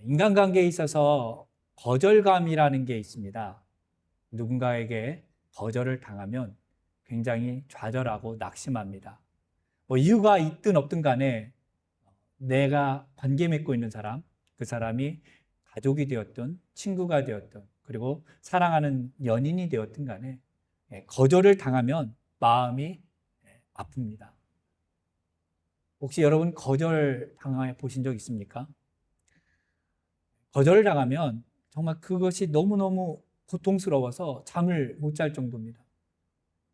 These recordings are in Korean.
인간관계에 있어서 거절감이라는 게 있습니다. 누군가에게 거절을 당하면 굉장히 좌절하고 낙심합니다. 뭐 이유가 있든 없든 간에 내가 관계 맺고 있는 사람, 그 사람이 가족이 되었든 친구가 되었든 그리고 사랑하는 연인이 되었든 간에 거절을 당하면 마음이 아픕니다. 혹시 여러분 거절 당해 보신 적 있습니까? 거절을 당하면 정말 그것이 너무너무 고통스러워서 잠을 못 잘 정도입니다.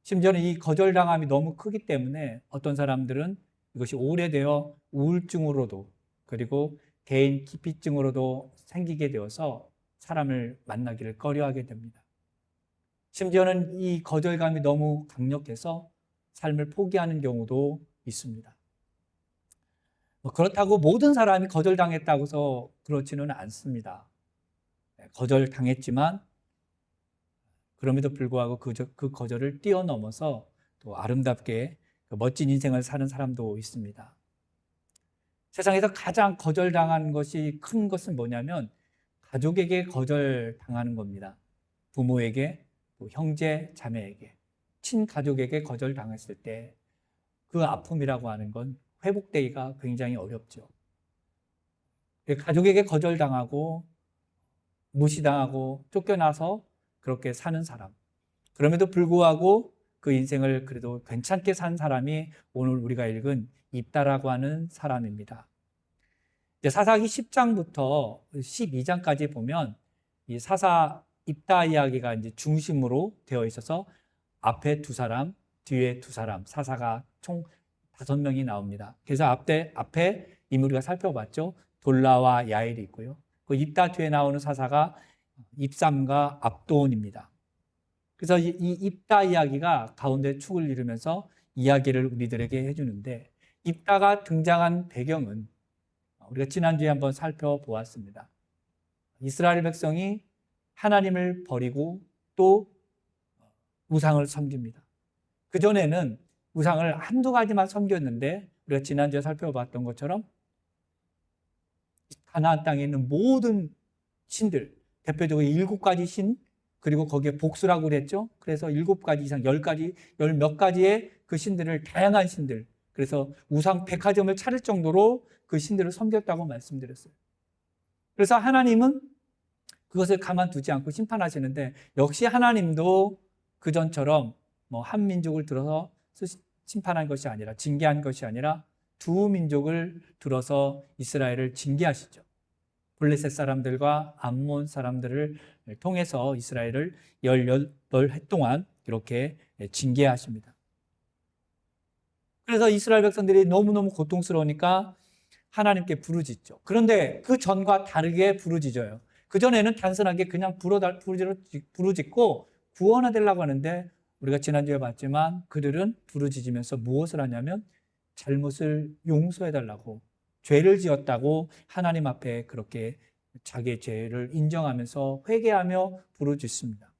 심지어는 이 거절당함이 너무 크기 때문에 어떤 사람들은 이것이 오래되어 우울증으로도 그리고 개인 기피증으로도 생기게 되어서 사람을 만나기를 꺼려하게 됩니다. 심지어는 이 거절감이 너무 강력해서 삶을 포기하는 경우도 있습니다. 그렇다고 모든 사람이 거절당했다고 해서 그렇지는 않습니다. 거절당했지만 그럼에도 불구하고 그 거절을 뛰어넘어서 또 아름답게 멋진 인생을 사는 사람도 있습니다. 세상에서 가장 거절당한 것이 큰 것은 뭐냐면 가족에게 거절당하는 겁니다. 부모에게, 또 형제, 자매에게, 친가족에게 거절당했을 때 그 아픔이라고 하는 건 회복되기가 굉장히 어렵죠. 가족에게 거절당하고 무시당하고 쫓겨나서 그렇게 사는 사람, 그럼에도 불구하고 그 인생을 그래도 괜찮게 산 사람이 오늘 우리가 읽은 입다라고 하는 사람입니다. 사사기 10장부터 12장까지 보면 이 사사 입다 이야기가 이제 중심으로 되어 있어서 앞에 두 사람, 뒤에 두 사람, 사사가 총 5명이 나옵니다. 그래서 앞에 인물을 살펴봤죠. 돌라와 야엘이 있고요. 그 입다 뒤에 나오는 사사가 입삼과 압돈입니다. 그래서 이 입다 이야기가 가운데 축을 이루면서 이야기를 우리들에게 해주는데, 입다가 등장한 배경은 우리가 지난주에 한번 살펴보았습니다. 이스라엘 백성이 하나님을 버리고 또 우상을 섬깁니다. 그전에는 우상을 한두 가지만 섬겼는데 우리가 지난주에 살펴봤던 것처럼 가나안 땅에 있는 모든 신들, 대표적으로 7가지 신, 그리고 거기에 복수라고 그랬죠. 그래서 7가지 이상, 10가지, 10몇 가지의 그 신들을, 다양한 신들, 그래서 우상 백화점을 차릴 정도로 그 신들을 섬겼다고 말씀드렸어요. 그래서 하나님은 그것을 가만두지 않고 심판하시는데, 역시 하나님도 그전처럼 뭐 한 민족을 들어서 심판한 것이 아니라, 징계한 것이 아니라 두 민족을 들어서 이스라엘을 징계하시죠. 블레셋 사람들과 암몬 사람들을 통해서 이스라엘을 18해 동안 이렇게 징계하십니다. 그래서 이스라엘 백성들이 너무너무 고통스러우니까 하나님께 부르짖죠. 그런데 그 전과 다르게 부르짖어요. 그전에는 단순하게 그냥 부르짖고 구원하려고 하는데, 우리가 지난주에 봤지만 그들은 부르짖으면서 무엇을 하냐면 잘못을 용서해달라고, 죄를 지었다고 하나님 앞에 그렇게 자기의 죄를 인정하면서 회개하며 부르짖습니다.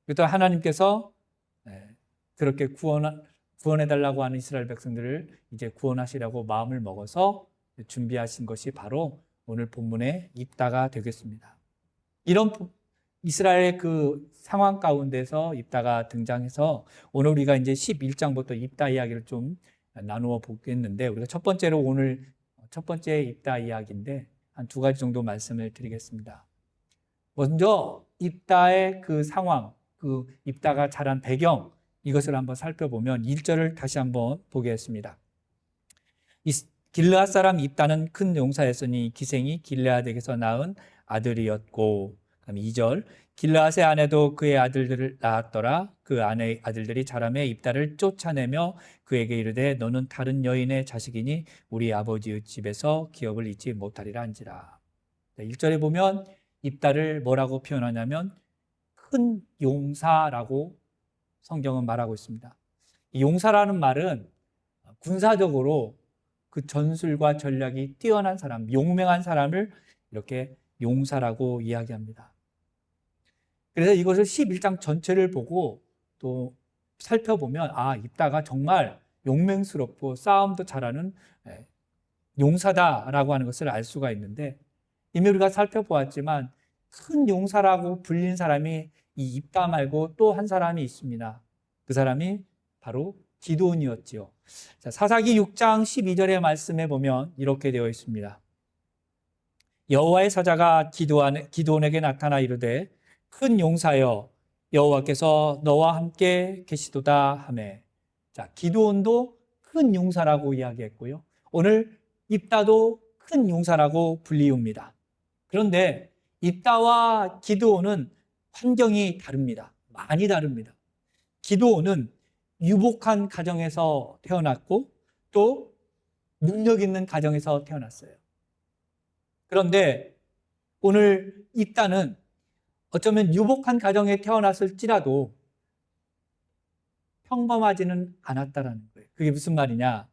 그래서 하나님께서 그렇게 구원해달라고 하는 이스라엘 백성들을 이제 구원하시려고 마음을 먹어서 준비하신 것이 바로 오늘 본문의 입다가 되겠습니다. 이런 이스라엘의 그 상황 가운데서 입다가 등장해서 오늘 우리가 이제 11장부터 입다 이야기를 좀 나누어 보겠는데, 우리가 오늘 첫 번째 입다 이야기인데 한 2가지 정도 말씀을 드리겠습니다. 먼저 입다의 그 상황, 그 입다가 자란 배경, 이것을 한번 살펴보면 1절을 다시 한번 보겠습니다. 길르앗 사람 입다는 큰 용사였으니 기생이 길르앗에게서 낳은 아들이었고, 그다음 2절, 길르앗의 아내도 그의 아들들을 낳았더라. 그 아내의 아들들이 자라매 입다를 쫓아내며 그에게 이르되 너는 다른 여인의 자식이니 우리 아버지의 집에서 기업을 잊지 못하리라 한지라. 1절에 보면 입다를 뭐라고 표현하냐면 큰 용사라고 성경은 말하고 있습니다. 이 용사라는 말은 군사적으로 그 전술과 전략이 뛰어난 사람, 용맹한 사람을 이렇게 용사라고 이야기합니다. 그래서 이것을 11장 전체를 보고 또 살펴보면 입다가 정말 용맹스럽고 싸움도 잘하는 용사다라고 하는 것을 알 수가 있는데, 이미 우리가 살펴보았지만 큰 용사라고 불린 사람이 이 입다 말고 또 한 사람이 있습니다. 그 사람이 바로 기드온이었지요. 자, 사사기 6장 12절의 말씀에 보면 이렇게 되어 있습니다. 여호와의 사자가 기드온에게 나타나 이르되 큰 용사여 여호와께서 너와 함께 계시도다 하매. 자, 기드온도 큰 용사라고 이야기했고요. 오늘 입다도 큰 용사라고 불리웁니다. 그런데 입다와 기드온은 환경이 다릅니다. 많이 다릅니다. 기드온은 유복한 가정에서 태어났고 또 능력 있는 가정에서 태어났어요. 그런데 오늘 입다는 어쩌면 유복한 가정에 태어났을지라도 평범하지는 않았다라는 거예요. 그게 무슨 말이냐?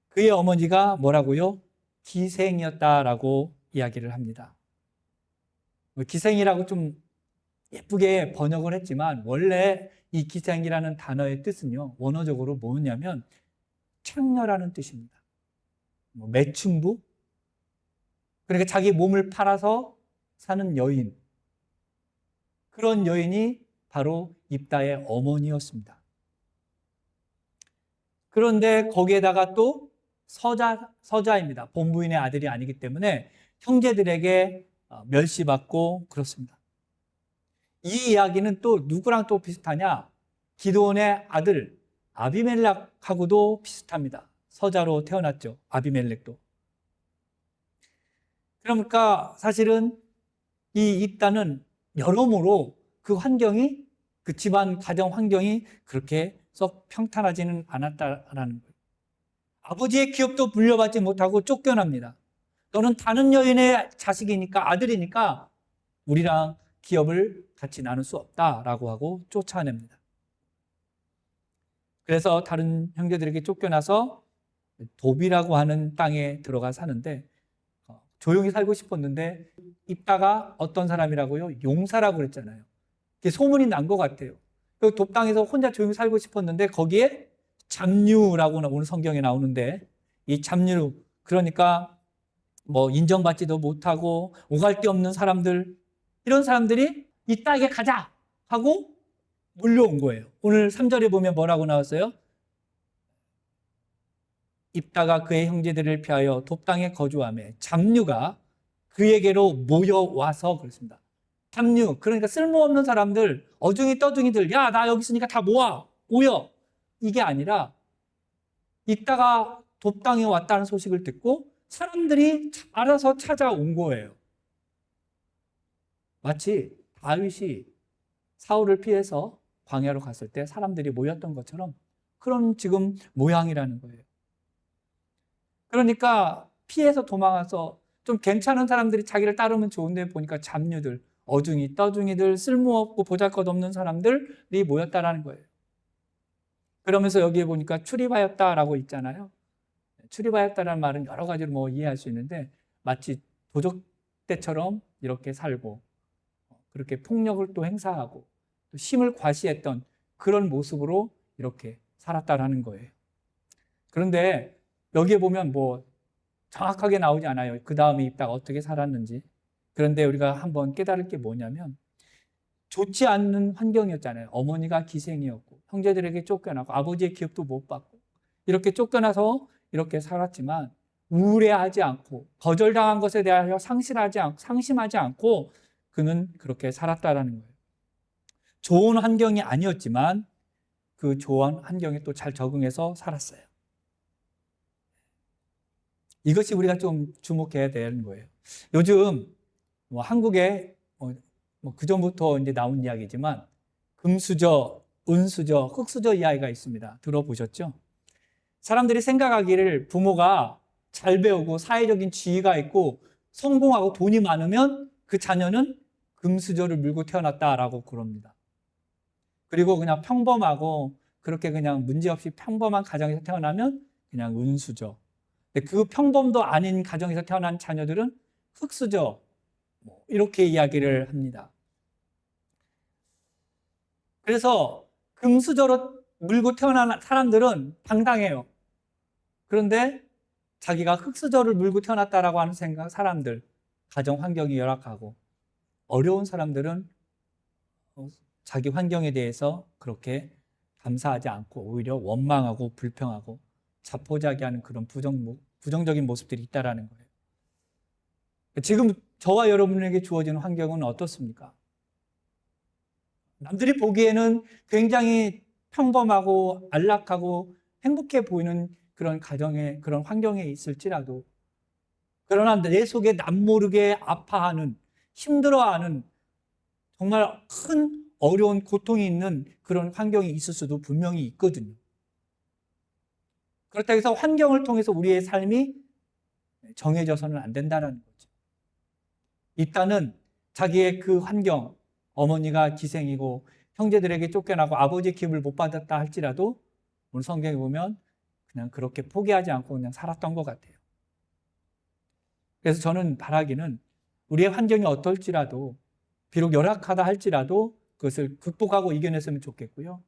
그의 어머니가 뭐라고요? 기생이었다라고 이야기를 합니다. 기생이라고 좀 예쁘게 번역을 했지만 원래 이 기생이라는 단어의 뜻은요, 원어적으로 뭐냐면 창녀라는 뜻입니다. 매춘부? 그러니까 자기 몸을 팔아서 사는 여인. 그런 여인이 바로 입다의 어머니였습니다. 그런데 거기에다가 또 서자입니다. 본부인의 아들이 아니기 때문에 형제들에게 멸시받고 그렇습니다. 이 이야기는 또 누구랑 또 비슷하냐? 기드온의 아들 아비멜렉하고도 비슷합니다. 서자로 태어났죠. 아비멜렉도. 그러니까 사실은 이 입다는 여러모로 그 환경이, 그 집안 가정 환경이 그렇게 썩 평탄하지는 않았다라는 거예요. 아버지의 기업도 물려받지 못하고 쫓겨납니다. 너는 다른 여인의 자식이니까, 아들이니까 우리랑 기업을 같이 나눌 수 없다라고 하고 쫓아냅니다. 그래서 다른 형제들에게 쫓겨나서 도비라고 하는 땅에 들어가 사는데 조용히 살고 싶었는데 입다가 어떤 사람이라고요? 용사라고 그랬잖아요. 그게 소문이 난 것 같아요. 그 돕당에서 혼자 조용히 살고 싶었는데 거기에 잡류라고 오늘 성경에 나오는데 이 잡류, 그러니까 뭐 인정받지도 못하고 오갈 데 없는 사람들, 이런 사람들이 이 땅에 가자 하고 몰려온 거예요. 오늘 3절에 보면 뭐라고 나왔어요? 입다가 그의 형제들을 피하여 돕당에 거주하며 잡류가 그에게로 모여와서 그렇습니다. 잡류, 그러니까 쓸모없는 사람들, 어중이 떠중이들, 야, 나 여기 있으니까 다 모여. 이게 아니라 입다가 돕당에 왔다는 소식을 듣고 사람들이 알아서 찾아온 거예요. 마치 다윗이 사울을 피해서 광야로 갔을 때 사람들이 모였던 것처럼 그런 지금 모양이라는 거예요. 그러니까 피해서 도망가서 좀 괜찮은 사람들이 자기를 따르면 좋은데 보니까 잡류들, 어중이, 떠중이들, 쓸모없고 보잘것없는 사람들이 모였다라는 거예요. 그러면서 여기에 보니까 출입하였다라고 있잖아요. 출입하였다라는 말은 여러 가지로 뭐 이해할 수 있는데 마치 도적 때처럼 이렇게 살고 그렇게 폭력을 또 행사하고 또 힘을 과시했던 그런 모습으로 이렇게 살았다라는 거예요. 그런데 여기에 보면 뭐 정확하게 나오지 않아요. 그 다음에 입다가 어떻게 살았는지. 그런데 우리가 한번 깨달을 게 뭐냐면 좋지 않는 환경이었잖아요. 어머니가 기생이었고 형제들에게 쫓겨나고 아버지의 기업도 못 받고 이렇게 쫓겨나서 이렇게 살았지만 우울해하지 않고 거절당한 것에 대하여 상심하지 않고 그는 그렇게 살았다라는 거예요. 좋은 환경이 아니었지만 그 좋은 환경에 또 잘 적응해서 살았어요. 이것이 우리가 좀 주목해야 되는 거예요. 요즘 뭐 한국에 그 전부터 이제 나온 이야기지만 금수저, 은수저, 흙수저 이야기가 있습니다. 들어보셨죠? 사람들이 생각하기를 부모가 잘 배우고 사회적인 지위가 있고 성공하고 돈이 많으면 그 자녀는 금수저를 물고 태어났다라고 그럽니다. 그리고 그냥 평범하고 그렇게 그냥 문제없이 평범한 가정에서 태어나면 그냥 은수저. 근데 그 평범도 아닌 가정에서 태어난 자녀들은 흙수저, 이렇게 이야기를 합니다. 그래서 금수저로 물고 태어난 사람들은 당당해요. 그런데 자기가 흙수저를 물고 태어났다라고 하는 사람들, 가정 환경이 열악하고 어려운 사람들은 자기 환경에 대해서 그렇게 감사하지 않고 오히려 원망하고 불평하고 자포자기하는 그런 부정적인 모습들이 있다라는 거예요. 지금 저와 여러분에게 주어지는 환경은 어떻습니까? 남들이 보기에는 굉장히 평범하고 안락하고 행복해 보이는 그런 가정에, 그런 환경에 있을지라도, 그러나 내 속에 남모르게 아파하는, 힘들어하는 정말 큰 어려운 고통이 있는 그런 환경이 있을 수도 분명히 있거든요. 그렇다고 해서 환경을 통해서 우리의 삶이 정해져서는 안 된다는 거죠. 일단은 자기의 그 환경, 어머니가 기생이고 형제들에게 쫓겨나고 아버지의 기업을 못 받았다 할지라도 오늘 성경에 보면 그냥 그렇게 포기하지 않고 그냥 살았던 것 같아요. 그래서 저는 바라기는 우리의 환경이 어떨지라도, 비록 열악하다 할지라도 그것을 극복하고 이겨냈으면 좋겠고요.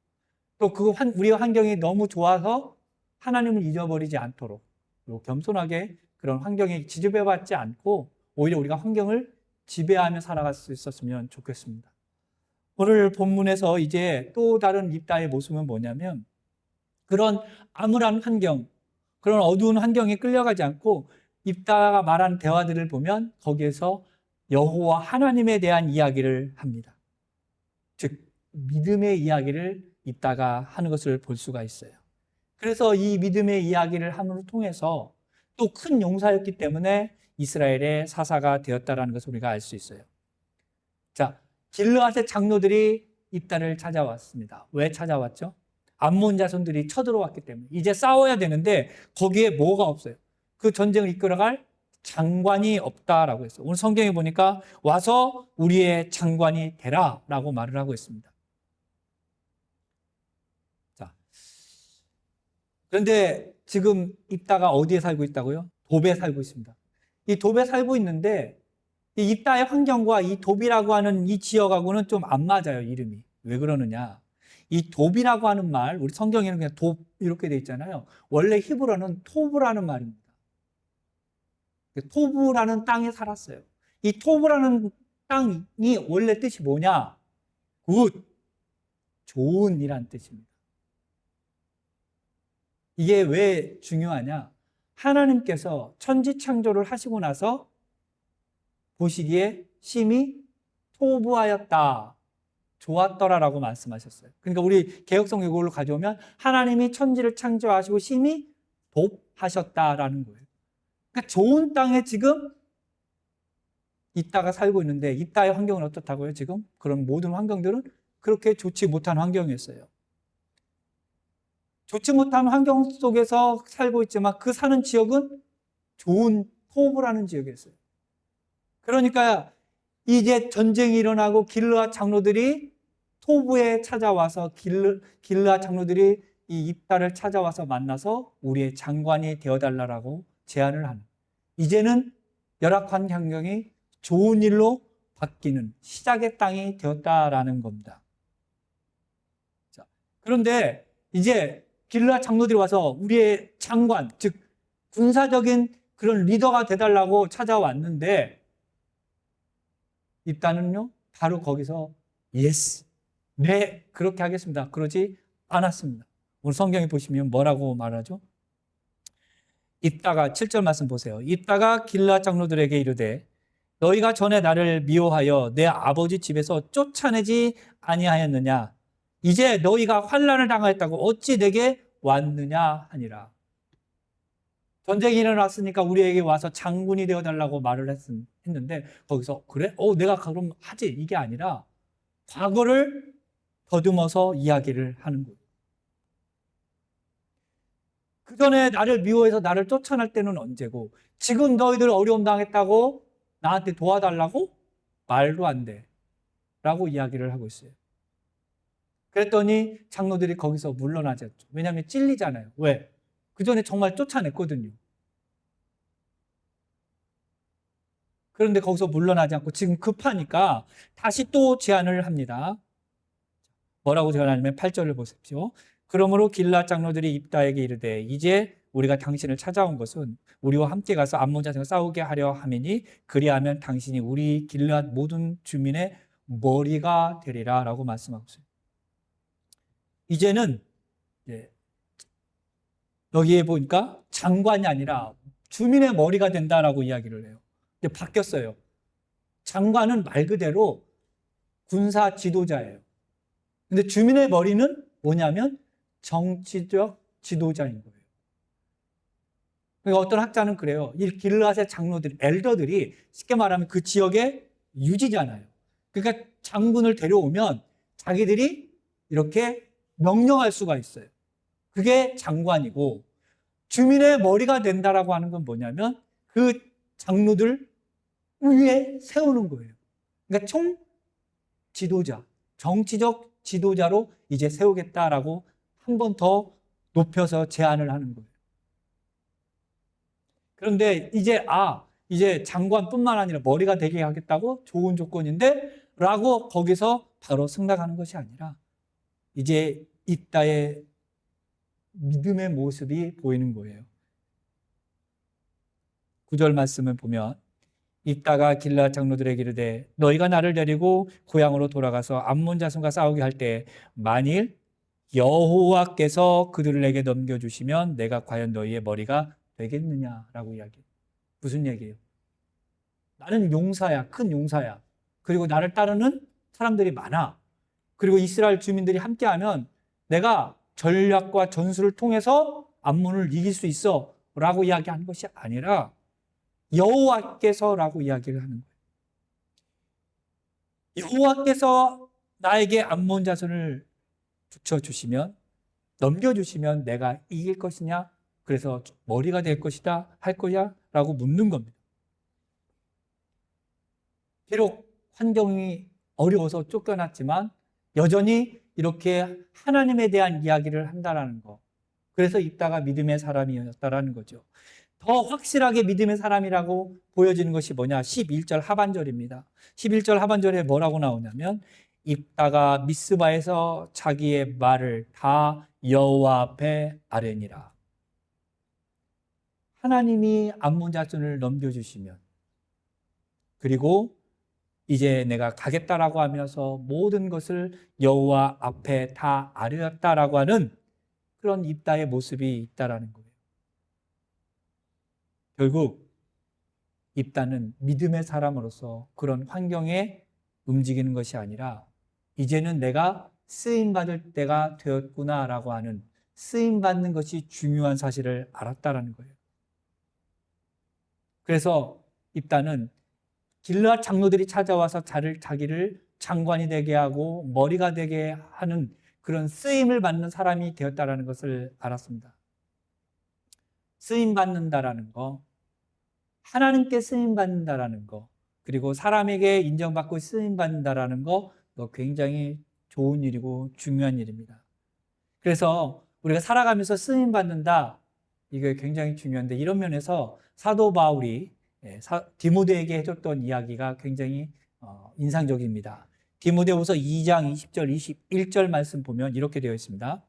또 우리의 환경이 너무 좋아서 하나님을 잊어버리지 않도록, 그리고 겸손하게 그런 환경에 지지배받지 않고 오히려 우리가 환경을 지배하며 살아갈 수 있었으면 좋겠습니다. 오늘 본문에서 이제 또 다른 입다의 모습은 뭐냐면, 그런 암울한 환경, 그런 어두운 환경에 끌려가지 않고 입다가 말한 대화들을 보면 거기에서 여호와 하나님에 대한 이야기를 합니다. 즉 믿음의 이야기를 입다가 하는 것을 볼 수가 있어요. 그래서 이 믿음의 이야기를 함으로 통해서 또 큰 용사였기 때문에 이스라엘의 사사가 되었다라는 것을 우리가 알 수 있어요. 자, 길르앗의 장로들이 입다를 찾아왔습니다. 왜 찾아왔죠? 암몬 자손들이 쳐들어왔기 때문에 이제 싸워야 되는데 거기에 뭐가 없어요? 그 전쟁을 이끌어갈 장관이 없다라고 했어요. 오늘 성경에 보니까 와서 우리의 장관이 되라라고 말을 하고 있습니다. 자, 그런데 지금 입다가 어디에 살고 있다고요? 돕에 살고 있습니다. 이 돕에 살고 있는데 이 입다의 환경과 이 돕이라고 하는 이 지역하고는 좀 안 맞아요, 이름이. 왜 그러느냐? 이 돕이라고 하는 말, 우리 성경에는 그냥 돕 이렇게 돼 있잖아요. 원래 히브리어는 토브라는 말입니다. 토브라는 땅에 살았어요. 이 토브라는 땅이 원래 뜻이 뭐냐? 굿, 좋은 이란 뜻입니다. 이게 왜 중요하냐? 하나님께서 천지 창조를 하시고 나서 보시기에 심히 토부하였다, 좋았더라라고 말씀하셨어요. 그러니까 우리 개역성 이걸로 가져오면 하나님이 천지를 창조하시고 심히 돕하셨다라는 거예요. 그러니까 좋은 땅에 지금 입다가 살고 있는데 입다의 환경은 어떻다고요? 지금 그런 모든 환경들은 그렇게 좋지 못한 환경이었어요. 좋지 못한 환경 속에서 살고 있지만 그 사는 지역은 좋은 토브라는 지역이었어요. 그러니까 이제 전쟁이 일어나고 길르앗 장로들이 토브에 찾아와서 길르앗 장로들이 이 입다를 찾아와서 만나서 우리의 장관이 되어달라고 제안을 하는, 이제는 열악한 환경이 좋은 일로 바뀌는 시작의 땅이 되었다라는 겁니다. 자, 그런데 이제 길르앗 장로들이 와서 우리의 장관, 즉 군사적인 그런 리더가 되달라고 찾아왔는데 입다는요 바로 거기서 예스, 네, 그렇게 하겠습니다, 그러지 않았습니다. 오늘 성경에 보시면 뭐라고 말하죠? 입다가 7절 말씀 보세요. 입다가 길르앗 장로들에게 이르되 너희가 전에 나를 미워하여 내 아버지 집에서 쫓아내지 아니하였느냐? 이제 너희가 환난을 당하였다고 어찌 내게 왔느냐 하니라. 전쟁이 일어났으니까 우리에게 와서 장군이 되어달라고 말을 했는데 거기서 그래? 내가 그럼 하지, 이게 아니라 과거를 더듬어서 이야기를 하는 거예요. 그 전에 나를 미워해서 나를 쫓아낼 때는 언제고 지금 너희들 어려움 당했다고 나한테 도와달라고? 말도 안 돼 라고 이야기를 하고 있어요. 그랬더니 장로들이 거기서 물러나지 않죠. 왜냐하면 찔리잖아요. 왜? 그 전에 정말 쫓아냈거든요. 그런데 거기서 물러나지 않고 지금 급하니까 다시 또 제안을 합니다. 뭐라고 제안하냐면 8절을 보십시오. 그러므로 길르앗 장로들이 입다에게 이르되 이제 우리가 당신을 찾아온 것은 우리와 함께 가서 암몬 자손과 싸우게 하려 함이니 그리하면 당신이 우리 길앗 모든 주민의 머리가 되리라 라고 말씀하고 있어요. 이제는 여기에 보니까 장관이 아니라 주민의 머리가 된다라고 이야기를 해요. 근데 바뀌었어요. 장관은 말 그대로 군사 지도자예요. 근데 주민의 머리는 뭐냐면 정치적 지도자인 거예요. 그러니까 어떤 학자는 그래요. 이 길앗의 장로들, 엘더들이 쉽게 말하면 그 지역의 유지잖아요. 그러니까 장군을 데려오면 자기들이 이렇게 명령할 수가 있어요. 그게 장관이고, 주민의 머리가 된다라고 하는 건 뭐냐면 그 장로들 위에 세우는 거예요. 그러니까 총 지도자, 정치적 지도자로 이제 세우겠다라고 한 번 더 높여서 제안을 하는 거예요. 그런데 이제 장관뿐만 아니라 머리가 되게 하겠다고 좋은 조건인데 라고 거기서 바로 승낙하는 것이 아니라 이제 입다의 믿음의 모습이 보이는 거예요. 9절 말씀을 보면 입다가 길앗 장로들에게 이르되 너희가 나를 데리고 고향으로 돌아가서 암몬 자손과 싸우게 할 때 만일 여호와께서 그들을 내게 넘겨주시면 내가 과연 너희의 머리가 되겠느냐라고 이야기해요. 무슨 얘기예요? 나는 용사야, 큰 용사야. 그리고 나를 따르는 사람들이 많아. 그리고 이스라엘 주민들이 함께하면 내가 전략과 전술을 통해서 암몬을 이길 수 있어 라고 이야기하는 것이 아니라 여호와께서라고 이야기를 하는 거예요. 여호와께서 나에게 암몬 자손을 붙여주시면, 넘겨주시면 내가 이길 것이냐? 그래서 머리가 될 것이다, 할 거냐? 라고 묻는 겁니다. 비록 환경이 어려워서 쫓겨났지만 여전히 이렇게 하나님에 대한 이야기를 한다라는 거. 그래서 입다가 믿음의 사람이었다라는 거죠. 더 확실하게 믿음의 사람이라고 보여지는 것이 뭐냐? 11절 하반절입니다. 11절 하반절에 뭐라고 나오냐면 입다가 미스바에서 자기의 말을 다 여호와 앞에 아뢰니라. 하나님이 암몬 자손을 넘겨주시면, 그리고 이제 내가 가겠다라고 하면서 모든 것을 여호와 앞에 다 아뢰었다라고 하는 그런 입다의 모습이 있다라는 거예요. 결국 입다는 믿음의 사람으로서 그런 환경에 움직이는 것이 아니라 이제는 내가 쓰임받을 때가 되었구나라고 하는, 쓰임받는 것이 중요한 사실을 알았다라는 거예요. 그래서 입다는 길앗 장로들이 찾아와서 자기를 장관이 되게 하고 머리가 되게 하는 그런 쓰임을 받는 사람이 되었다라는 것을 알았습니다. 쓰임 받는다라는 거, 하나님께 쓰임 받는다라는 거, 그리고 사람에게 인정받고 쓰임 받는다라는 거, 굉장히 좋은 일이고 중요한 일입니다. 그래서 우리가 살아가면서 쓰임 받는다, 이게 굉장히 중요한데, 이런 면에서 사도 바울이 디모데에게 해줬던 이야기가 굉장히 인상적입니다. 디모데후서 2장 20절 21절 말씀 보면 이렇게 되어 있습니다.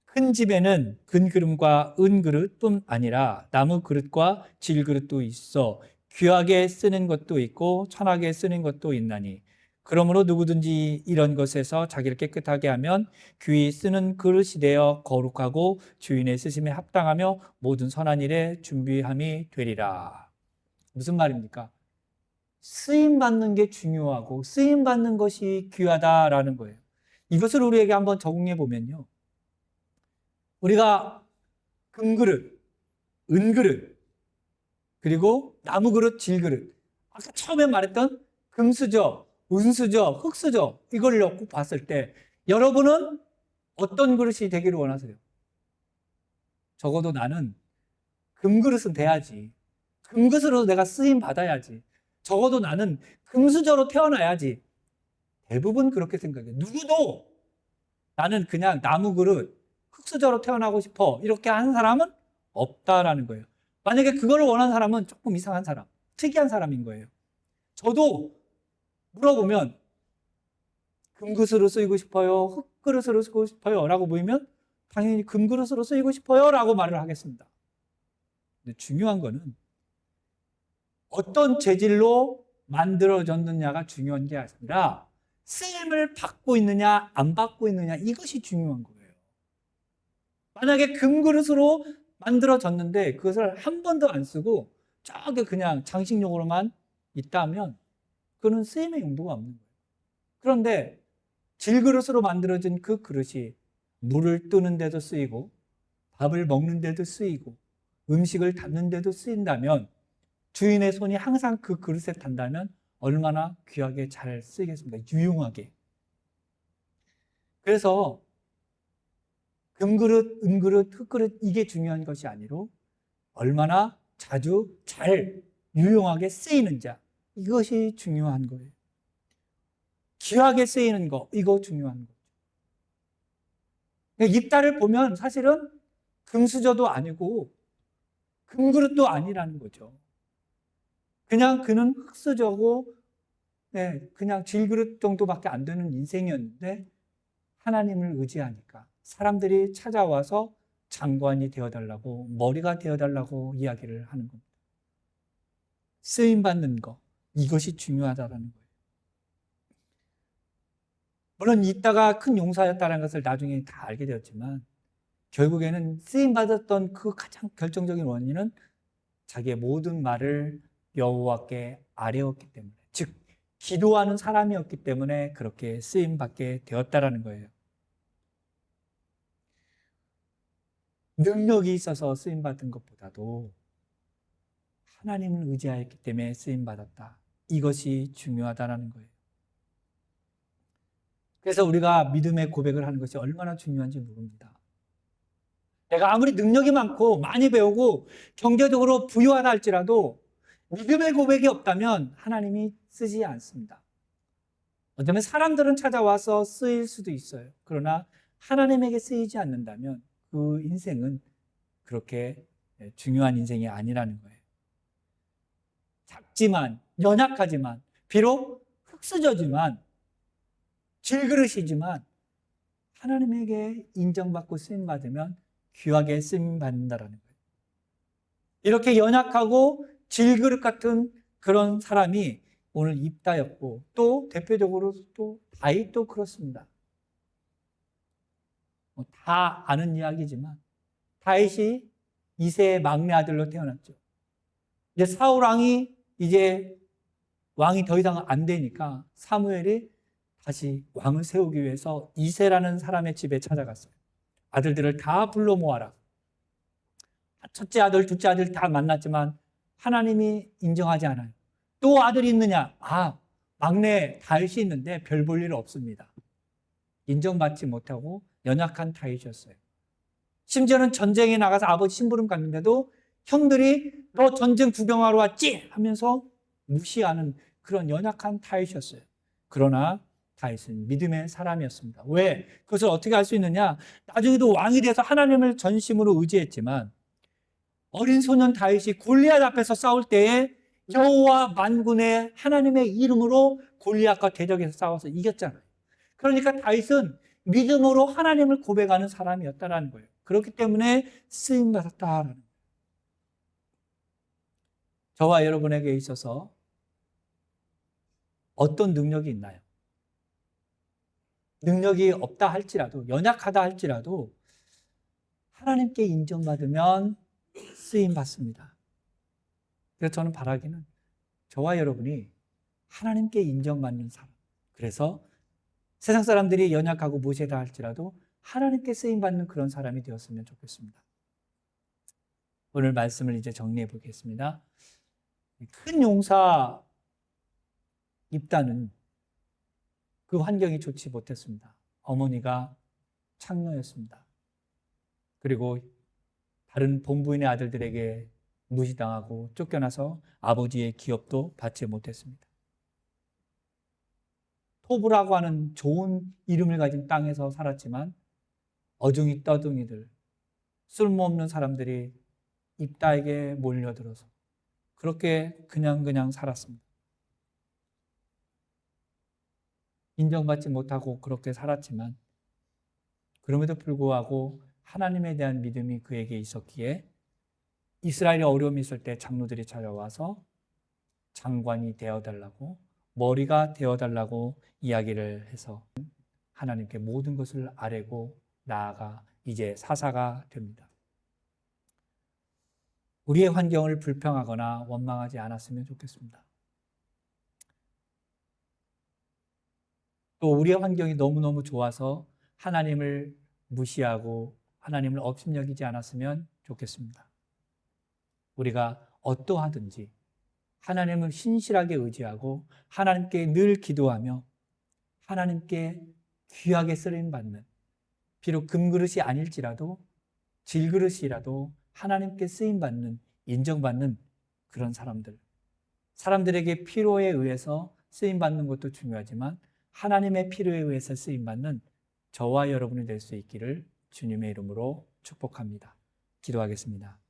큰 집에는 금그릇과 은그릇뿐 아니라 나무 그릇과 질그릇도 있어 귀하게 쓰는 것도 있고 천하게 쓰는 것도 있나니 그러므로 누구든지 이런 것에서 자기를 깨끗하게 하면 귀히 쓰는 그릇이 되어 거룩하고 주인의 쓰심에 합당하며 모든 선한 일에 준비함이 되리라. 무슨 말입니까? 쓰임받는 게 중요하고 쓰임받는 것이 귀하다라는 거예요. 이것을 우리에게 한번 적용해 보면요, 우리가 금그릇, 은그릇, 그리고 나무그릇, 질그릇, 아까 처음에 말했던 금수저, 은수저, 흙수저, 이걸 놓고 봤을 때 여러분은 어떤 그릇이 되기를 원하세요? 적어도 나는 금그릇은 돼야지, 금그릇으로 내가 쓰임 받아야지, 적어도 나는 금수저로 태어나야지. 대부분 그렇게 생각해요. 누구도 나는 그냥 나무그릇, 흙수저로 태어나고 싶어, 이렇게 하는 사람은 없다라는 거예요. 만약에 그걸 원하는 사람은 조금 이상한 사람, 특이한 사람인 거예요. 저도 물어보면 금그릇으로 쓰이고 싶어요, 흙그릇으로 쓰고 싶어요 라고 보이면 당연히 금그릇으로 쓰이고 싶어요 라고 말을 하겠습니다. 근데 중요한 거는 어떤 재질로 만들어졌느냐가 중요한 게 아니라 쓰임을 받고 있느냐 안 받고 있느냐, 이것이 중요한 거예요. 만약에 금그릇으로 만들어졌는데 그것을 한 번도 안 쓰고 저게 그냥 장식용으로만 있다면 그거는 쓰임의 용도가 없는 거예요. 그런데 질그릇으로 만들어진 그 그릇이 물을 뜨는 데도 쓰이고 밥을 먹는 데도 쓰이고 음식을 담는 데도 쓰인다면, 주인의 손이 항상 그 그릇에 닿는다면 얼마나 귀하게 잘 쓰이겠습니까? 유용하게. 그래서 금그릇, 은그릇, 흙그릇 이게 중요한 것이 아니로 얼마나 자주 잘 유용하게 쓰이는 자, 이것이 중요한 거예요. 귀하게 쓰이는 거, 이거 중요한 거죠. 입다를 보면 사실은 금수저도 아니고 금그릇도 아니라는 거죠. 그냥 그는 흙수저고 그냥 질그릇 정도밖에 안 되는 인생이었는데 하나님을 의지하니까 사람들이 찾아와서 장관이 되어달라고, 머리가 되어달라고 이야기를 하는 겁니다. 쓰임받는 거, 이것이 중요하다는 거예요. 물론 이따가 큰 용사였다는 것을 나중에 다 알게 되었지만 결국에는 쓰임받았던 그 가장 결정적인 원인은 자기의 모든 말을 여호와께 아뢰었기 때문에, 즉 기도하는 사람이었기 때문에 그렇게 쓰임받게 되었다라는 거예요. 능력이 있어서 쓰임받은 것보다도 하나님을 의지하였기 때문에 쓰임받았다, 이것이 중요하다는 거예요. 그래서 우리가 믿음의 고백을 하는 것이 얼마나 중요한지 모릅니다. 내가 아무리 능력이 많고 많이 배우고 경제적으로 부유하다 할지라도 믿음의 고백이 없다면 하나님이 쓰지 않습니다. 어쩌면 사람들은 찾아와서 쓰일 수도 있어요. 그러나 하나님에게 쓰이지 않는다면 그 인생은 그렇게 중요한 인생이 아니라는 거예요. 작지만, 연약하지만, 비록 흙수저지만, 질그릇이지만 하나님에게 인정받고 쓰임받으면 귀하게 쓰임받는다라는 거예요. 이렇게 연약하고 질그릇 같은 그런 사람이 오늘 입다였고, 또 대표적으로 또 다윗도 그렇습니다. 다 아는 이야기지만 다윗이 이새의 막내 아들로 태어났죠. 이제 사울 왕이 이제 왕이 더 이상 안 되니까 사무엘이 다시 왕을 세우기 위해서 이새라는 사람의 집에 찾아갔어요. 아들들을 다 불러 모아라. 첫째 아들, 둘째 아들 다 만났지만 하나님이 인정하지 않아요. 또 아들이 있느냐? 막내 다윗이 있는데 별 볼 일 없습니다. 인정받지 못하고 연약한 다윗이었어요. 심지어는 전쟁에 나가서 아버지 심부름 갔는데도 형들이 너 전쟁 구경하러 왔지? 하면서 무시하는 그런 연약한 다윗이었어요. 그러나 다윗은 믿음의 사람이었습니다. 왜? 그것을 어떻게 알 수 있느냐? 나중에도 왕이 돼서 하나님을 전심으로 의지했지만 어린 소년 다윗이 골리앗 앞에서 싸울 때에 여호와 만군의 하나님의 이름으로 골리앗과 대적해서 싸워서 이겼잖아요. 그러니까 다윗은 믿음으로 하나님을 고백하는 사람이었다는 거예요. 그렇기 때문에 쓰임받았다라는 거예요. 저와 여러분에게 있어서 어떤 능력이 있나요? 능력이 없다 할지라도, 연약하다 할지라도 하나님께 인정받으면 쓰임받습니다. 그래서 저는 바라기는 저와 여러분이 하나님께 인정받는 사람, 그래서 세상 사람들이 연약하고 무시하다 할지라도 하나님께 쓰임받는 그런 사람이 되었으면 좋겠습니다. 오늘 말씀을 이제 정리해 보겠습니다. 큰 용사 입다는 그 환경이 좋지 못했습니다. 어머니가 창녀였습니다. 그리고 다른 본부인의 아들들에게 무시당하고 쫓겨나서 아버지의 기업도 받지 못했습니다. 토브라고 하는 좋은 이름을 가진 땅에서 살았지만 어중이 떠둥이들, 쓸모없는 사람들이 입다에게 몰려들어서 그렇게 그냥 살았습니다. 인정받지 못하고 그렇게 살았지만 그럼에도 불구하고 하나님에 대한 믿음이 그에게 있었기에 이스라엘이 어려움이 있을 때 장로들이 찾아와서 장관이 되어달라고, 머리가 되어달라고 이야기를 해서 하나님께 모든 것을 아뢰고 나아가 이제 사사가 됩니다. 우리의 환경을 불평하거나 원망하지 않았으면 좋겠습니다. 또 우리의 환경이 너무너무 좋아서 하나님을 무시하고 하나님을 업신여기지 않았으면 좋겠습니다. 우리가 어떠하든지 하나님을 신실하게 의지하고 하나님께 늘 기도하며 하나님께 귀하게 쓰임받는, 비록 금그릇이 아닐지라도 질그릇이라도 하나님께 쓰임받는, 인정받는 그런 사람들에게 필요에 의해서 쓰임받는 것도 중요하지만 하나님의 필요에 의해서 쓰임받는 저와 여러분이 될 수 있기를 주님의 이름으로 축복합니다. 기도하겠습니다.